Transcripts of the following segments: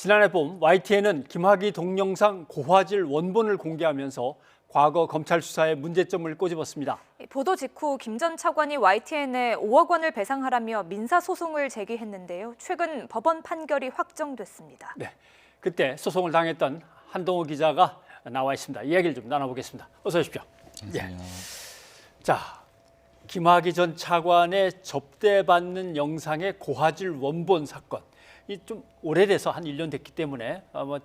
지난해 봄 YTN은 김학의 동영상 고화질 원본을 공개하면서 과거 검찰 수사의 문제점을 꼬집었습니다. 보도 직후 김 전 차관이 YTN에 5억 원을 배상하라며 민사소송을 제기했는데요. 최근 법원 판결이 확정됐습니다. 네, 그때 소송을 당했던 한동호 기자가 나와 있습니다. 이야기를 좀 나눠보겠습니다. 어서 오십시오. 예. 자, 김학의 전 차관의 접대받는 영상의 고화질 원본 사건. 이 좀 오래돼서 한 1년 됐기 때문에 아마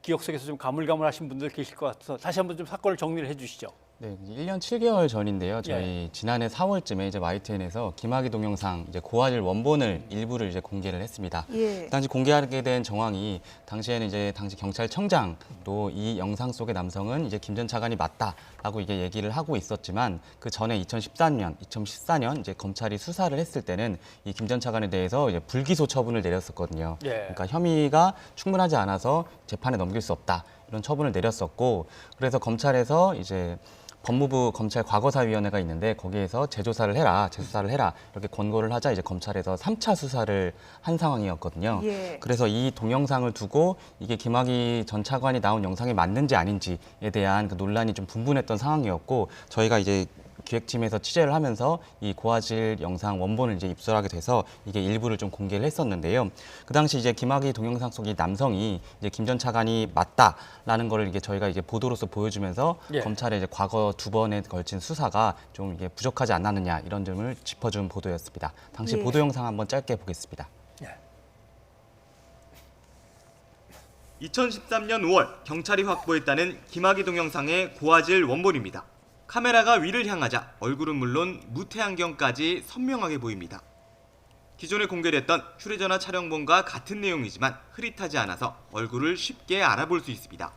기억 속에서 좀 가물가물하신 분들 계실 것 같아서 다시 한번 좀 사건을 정리를 해주시죠. 네, 1년 7개월 전인데요. 저희 지난해 4월쯤에 이제 YTN에서 김학의 동영상 이제 고화질 원본을 일부를 이제 공개를 했습니다. 예. 그 당시 공개하게 된 정황이 당시에는 이제 당시 경찰청장도 이 영상 속의 남성은 이제 김 전 차관이 맞다라고 이게 얘기를 하고 있었지만 그 전에 2014년 이제 검찰이 수사를 했을 때는 이 김 전 차관에 대해서 이제 불기소 처분을 내렸었거든요. 예. 그러니까 혐의가 충분하지 않아서 재판에 넘길 수 없다 이런 처분을 내렸었고 그래서 검찰에서 이제 법무부 검찰 과거사위원회가 있는데 거기에서 재수사를 해라 이렇게 권고를 하자 이제 검찰에서 3차 수사를 한 상황이었거든요. 예. 그래서 이 동영상을 두고 이게 김학의 전 차관이 나온 영상이 맞는지 아닌지에 대한 그 논란이 좀 분분했던 상황이었고 저희가 이제 기획팀에서 취재를 하면서 이 고화질 영상 원본을 이제 입수하게 돼서 이게 일부를 좀 공개를 했었는데요. 그 당시 이제 김학의 동영상 속 이 남성이 이제 김 전 차관이 맞다라는 거를 이게 저희가 이제 보도로서 보여주면서 예. 검찰의 이제 과거 2번에 걸친 수사가 좀 이게 부족하지 않았느냐 이런 점을 짚어준 보도였습니다. 당시 예. 보도 영상 한번 짧게 보겠습니다. 2013년 5월 경찰이 확보했다는 김학의 동영상의 고화질 원본입니다. 카메라가 위를 향하자 얼굴은 물론 무태안경까지 선명하게 보입니다. 기존에 공개됐던 휴대전화 촬영본과 같은 내용이지만 흐릿하지 않아서 얼굴을 쉽게 알아볼 수 있습니다.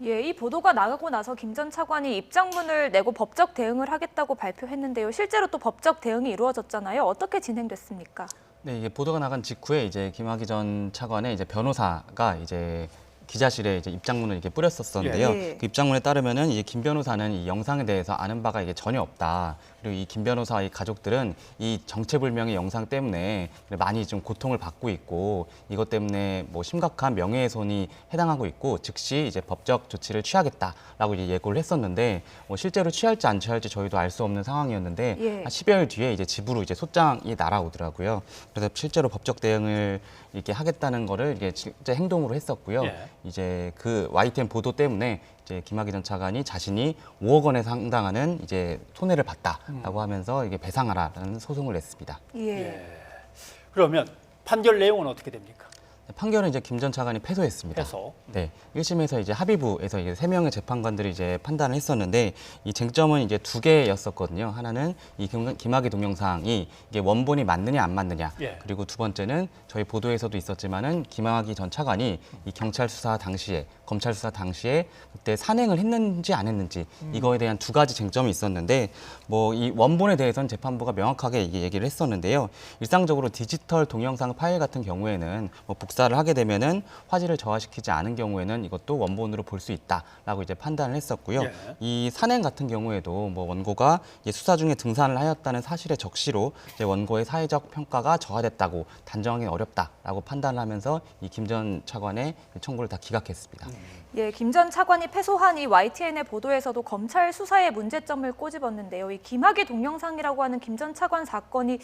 예, 이 보도가 나가고 나서 김 전 차관이 입장문을 내고 법적 대응을 하겠다고 발표했는데요. 실제로 또 법적 대응이 이루어졌잖아요. 어떻게 진행됐습니까? 네, 이게 보도가 나간 직후에 이제 김학의 전 차관의 이제 변호사가 이제 기자실에 이제 입장문을 이렇게 뿌렸었는데요. 예. 그 입장문에 따르면은 이제 김 변호사는 이 영상에 대해서 아는 바가 이게 전혀 없다. 그리고 이 김 변호사의 가족들은 이 정체불명의 영상 때문에 많이 좀 고통을 받고 있고 이것 때문에 뭐 심각한 명예훼손이 해당하고 있고 즉시 이제 법적 조치를 취하겠다라고 이제 예고를 했었는데 뭐 실제로 취할지 안 취할지 저희도 알 수 없는 상황이었는데 예. 한 10여일 뒤에 이제 집으로 이제 소장이 날아오더라고요. 그래서 실제로 법적 대응을 이렇게 하겠다는 거를 이게 실제 행동으로 했었고요. 예. 이제 그 YTN 보도 때문에 이제 김학의 전 차관이 자신이 5억 원에 상당하는 이제 손해를 봤다라고 하면서 이게 배상하라는 소송을 냈습니다. 예. 그러면 판결 내용은 어떻게 됩니까? 판결은 이제 김 전 차관이 패소했습니다. 해서 네, 1심에서 이제 합의부에서 이제 3명의 재판관들이 이제 판단을 했었는데 이 쟁점은 이제 2개였었거든요. 하나는 이 김학의 동영상이 이게 원본이 맞느냐 안 맞느냐. 예. 그리고 두 번째는 저희 보도에서도 있었지만은 김학의 전 차관이 이 경찰 수사 당시에 검찰 수사 당시에 그때 산행을 했는지 안 했는지 이거에 대한 2가지 쟁점이 있었는데 뭐 이 원본에 대해서는 재판부가 명확하게 이게 얘기를 했었는데요. 일상적으로 디지털 동영상 파일 같은 경우에는 뭐 복사를 하게 되면은 화질을 저하시키지 않은 경우에는 이것도 원본으로 볼 수 있다라고 이제 판단을 했었고요. 예. 이 산행 같은 경우에도 뭐 원고가 이제 수사 중에 등산을 하였다는 사실의 적시로 이제 원고의 사회적 평가가 저하됐다고 단정하기 어렵다라고 판단을 하면서 이 김 전 차관의 청구를 다 기각했습니다. 예, 김 전 차관이 패소한 이 YTN의 보도에서도 검찰 수사의 문제점을 꼬집었는데요. 이 김학의 동영상이라고 하는 김 전 차관 사건이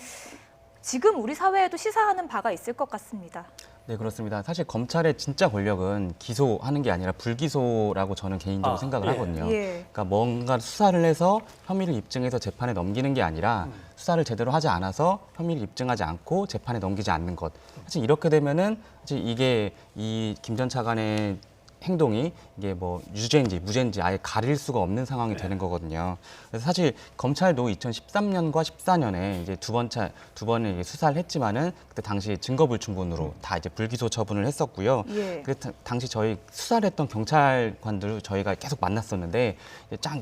지금 우리 사회에도 시사하는 바가 있을 것 같습니다. 네, 그렇습니다. 사실 검찰의 진짜 권력은 기소하는 게 아니라 불기소라고 저는 개인적으로 생각을 예. 하거든요. 예. 그러니까 뭔가 수사를 해서 혐의를 입증해서 재판에 넘기는 게 아니라 수사를 제대로 하지 않아서 혐의를 입증하지 않고 재판에 넘기지 않는 것. 사실 이렇게 되면은 사실 이게 이 김 전 차관의 행동이 이게 뭐 유죄인지 무죄인지 아예 가릴 수가 없는 상황이 되는 거거든요. 그래서 사실 검찰도 2013년과 14년에 이제 두 번을 수사를 했지만은 그때 당시 증거불충분으로 다 이제 불기소 처분을 했었고요. 예. 그 당시 저희 수사를 했던 경찰관들 저희가 계속 만났었는데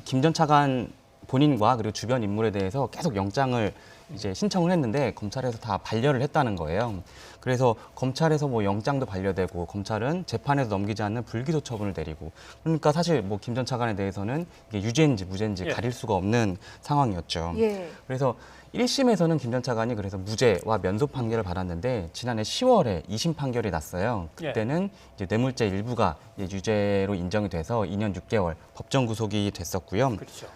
김 전 차관 본인과 그리고 주변 인물에 대해서 계속 영장을 이제 신청을 했는데 검찰에서 다 반려를 했다는 거예요. 그래서 검찰에서 뭐 영장도 반려되고 검찰은 재판에서 넘기지 않는 불기소 처분을 내리고 그러니까 사실 뭐 김 전 차관에 대해서는 이게 유죄인지 무죄인지 예. 가릴 수가 없는 상황이었죠. 예. 그래서 1심에서는 김 전 차관이 그래서 무죄와 면소 판결을 받았는데 지난해 10월에 2심 판결이 났어요. 그때는 이제 뇌물죄 일부가 이제 유죄로 인정이 돼서 2년 6개월 법정 구속이 됐었고요. 그렇죠.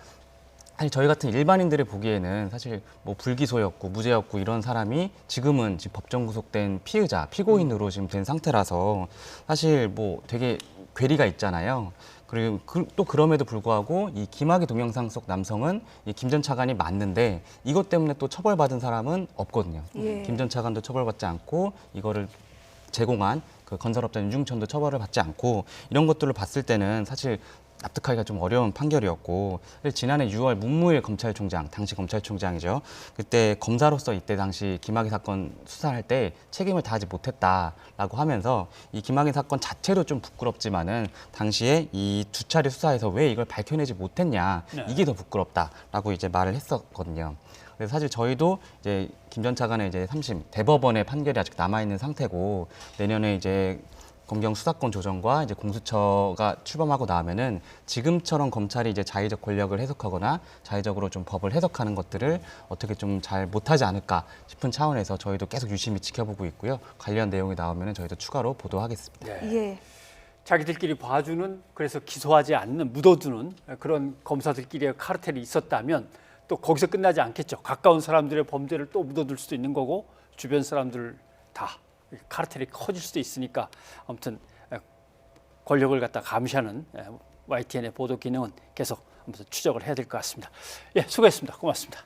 사실 저희 같은 일반인들이 보기에는 사실 뭐 불기소였고 무죄였고 이런 사람이 지금은 지금 법정 구속된 피의자, 피고인으로 지금 된 상태라서 사실 뭐 되게 괴리가 있잖아요. 그리고 또 그럼에도 불구하고 이 김학의 동영상 속 남성은 이 김 전 차관이 맞는데 이것 때문에 또 처벌받은 사람은 없거든요. 예. 김 전 차관도 처벌받지 않고 이거를 제공한 그 건설업자 윤중천도 처벌을 받지 않고 이런 것들을 봤을 때는 사실 납득하기가 좀 어려운 판결이었고 지난해 6월 문무일 검찰총장, 당시 검찰총장이죠. 그때 검사로서 이때 당시 김학의 사건 수사할 때 책임을 다하지 못했다라고 하면서 이 김학의 사건 자체도 좀 부끄럽지만은 당시에 이 두 차례 수사에서 왜 이걸 밝혀내지 못했냐 이게 더 부끄럽다라고 이제 말을 했었거든요. 그래서 사실 저희도 이제 김 전 차관의 이제 3심 대법원의 판결이 아직 남아 있는 상태고 내년에 이제 검경 수사권 조정과 이제 공수처가 출범하고 나면은 지금처럼 검찰이 이제 자의적 권력을 해석하거나 자의적으로 좀 법을 해석하는 것들을 어떻게 좀 잘 못하지 않을까 싶은 차원에서 저희도 계속 유심히 지켜보고 있고요. 관련 내용이 나오면은 저희도 추가로 보도하겠습니다. 네. 예. 자기들끼리 봐주는 그래서 기소하지 않는 묻어두는 그런 검사들끼리의 카르텔이 있었다면 또 거기서 끝나지 않겠죠. 가까운 사람들의 범죄를 또 묻어둘 수도 있는 거고 주변 사람들 다 카르텔이 커질 수도 있으니까 아무튼 권력을 갖다 감시하는 YTN의 보도 기능은 계속 아무튼 추적을 해야 될 것 같습니다. 예, 수고했습니다. 고맙습니다.